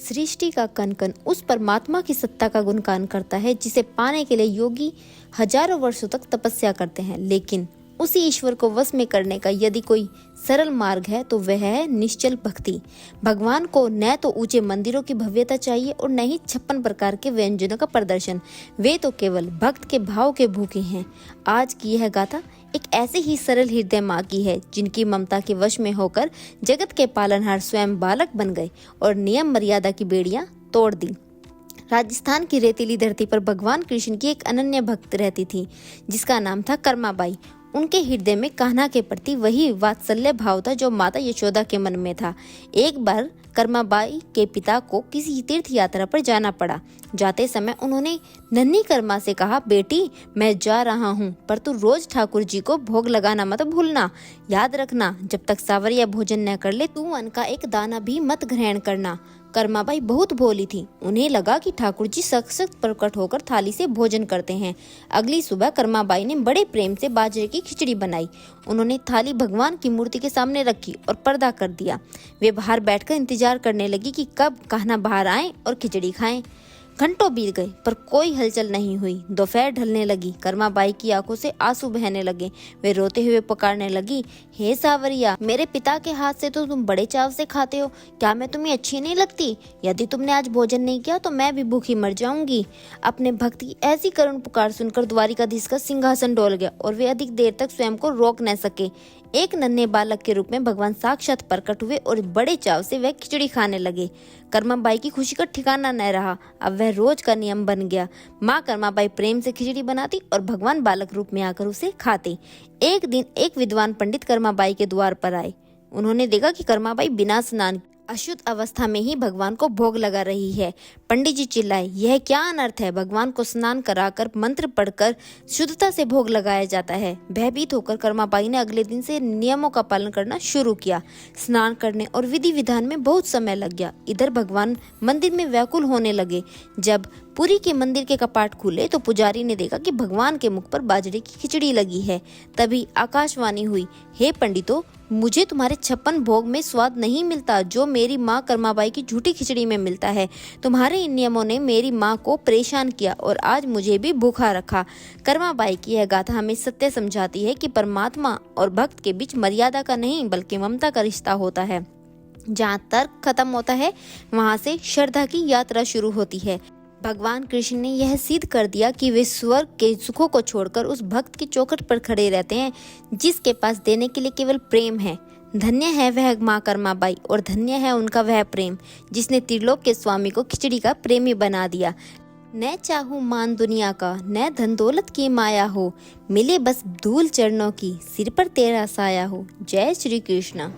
सृष्टि का कण कण उस परमात्मा की सत्ता का गुणगान करता है जिसे पाने के लिए योगी हजारों वर्षों तक तपस्या करते हैं। लेकिन उसी ईश्वर को वश में करने का यदि कोई सरल मार्ग है तो वह है निश्चल भक्ति। भगवान को न तो ऊंचे मंदिरों की भव्यता चाहिए और न ही 56 प्रकार के व्यंजनों का प्रदर्शन। वे तो केवल भक्त के भाव के भूखे हैं। आज की यह गाथा एक ऐसे ही सरल हृदय माँ की है जिनकी ममता के वश में होकर जगत के पालनहार स्वयं बालक बन गए और नियम मर्यादा की बेड़ियां तोड़ दी। राजस्थान की रेतीली धरती पर भगवान कृष्ण की एक अनन्य भक्त रहती थी जिसका नाम था कर्माबाई। उनके हृदय में कान्हा के प्रति वही वात्सल्य भाव था जो माता यशोदा के मन में था। एक बार कर्माबाई के पिता को किसी तीर्थ यात्रा पर जाना पड़ा। जाते समय उन्होंने नन्ही कर्मा से कहा, बेटी मैं जा रहा हूँ पर तू रोज ठाकुर जी को भोग लगाना मत भूलना। याद रखना जब तक सावरिया भोजन न कर ले तू अन्न का एक दाना भी मत ग्रहण करना। कर्माबाई बहुत भोली थी। उन्हें लगा कि ठाकुर जी सख्त प्रकट होकर थाली से भोजन करते हैं। अगली सुबह कर्माबाई ने बड़े प्रेम से बाजरे की खिचड़ी बनाई। उन्होंने थाली भगवान की मूर्ति के सामने रखी और पर्दा कर दिया। वे बाहर बैठकर इंतजार करने लगी कि कब कान्हा बाहर आए और खिचड़ी खाएं। घंटों बीत गए पर कोई हलचल नहीं हुई। दोपहर ढलने लगी। कर्माबाई की आंखों से आंसू बहने लगे। वे रोते हुए पुकारने लगी, हे सावरिया, मेरे पिता के हाथ से तो तुम बड़े चाव से खाते हो। क्या मैं तुम्हें अच्छी नहीं लगती? यदि तुमने आज भोजन नहीं किया तो मैं भी भूखी मर जाऊंगी। अपने भक्त की ऐसी करुण पुकार सुनकर द्वारिकाधीश का सिंहासन डोल गया और वे अधिक देर तक स्वयं को रोक न सके। एक नन्हे बालक के रूप में भगवान साक्षात प्रकट हुए और बड़े चाव से वह खिचड़ी खाने लगे। कर्माबाई की खुशी का ठिकाना न रहा। अब वह रोज का नियम बन गया। माँ कर्माबाई प्रेम से खिचड़ी बनाती और भगवान बालक रूप में आकर उसे खाते। एक दिन एक विद्वान पंडित कर्माबाई के द्वार पर आए। उन्होंने देखा कि कर्माबाई बिना स्नान अशुद्ध अवस्था में ही भगवान को भोग लगा रही है। पंडित जी चिल्लाए, यह क्या अनर्थ है? भगवान को स्नान कराकर मंत्र पढ़कर शुद्धता से भोग लगाया जाता है। भयभीत होकर कर्माबाई ने अगले दिन से नियमों का पालन करना शुरू किया। स्नान करने और विधि विधान में बहुत समय लग गया। इधर भगवान मंदिर में व्याकुल होने लगे। जब पुरी के मंदिर के कपाट खुले तो पुजारी ने देखा कि भगवान के मुख पर बाजरे की खिचड़ी लगी है। तभी आकाशवाणी हुई, हे पंडितों, मुझे तुम्हारे 56 भोग में स्वाद नहीं मिलता जो मेरी माँ कर्माबाई की झूठी खिचड़ी में मिलता है। तुम्हारे इन नियमों ने मेरी माँ को परेशान किया और आज मुझे भी भूखा रखा। कर्माबाई की यह गाथा हमें सत्य समझाती है कि परमात्मा और भक्त के बीच मर्यादा का नहीं बल्कि ममता का रिश्ता होता है। जहाँ तर्क खत्म होता है वहाँ से श्रद्धा की यात्रा शुरू होती है। भगवान कृष्ण ने यह सिद्ध कर दिया कि वे स्वर्ग के सुखों को छोड़कर उस भक्त की चौखट पर खड़े रहते हैं जिसके पास देने के लिए केवल प्रेम है। धन्य है वह माँ कर्माबाई और धन्य है उनका वह प्रेम जिसने त्रिलोक के स्वामी को खिचड़ी का प्रेमी बना दिया। न चाहूं मान दुनिया का, न धन दौलत की माया हो, मिले बस धूल चरणों की, सिर पर तेरा साया हो। जय श्री कृष्ण।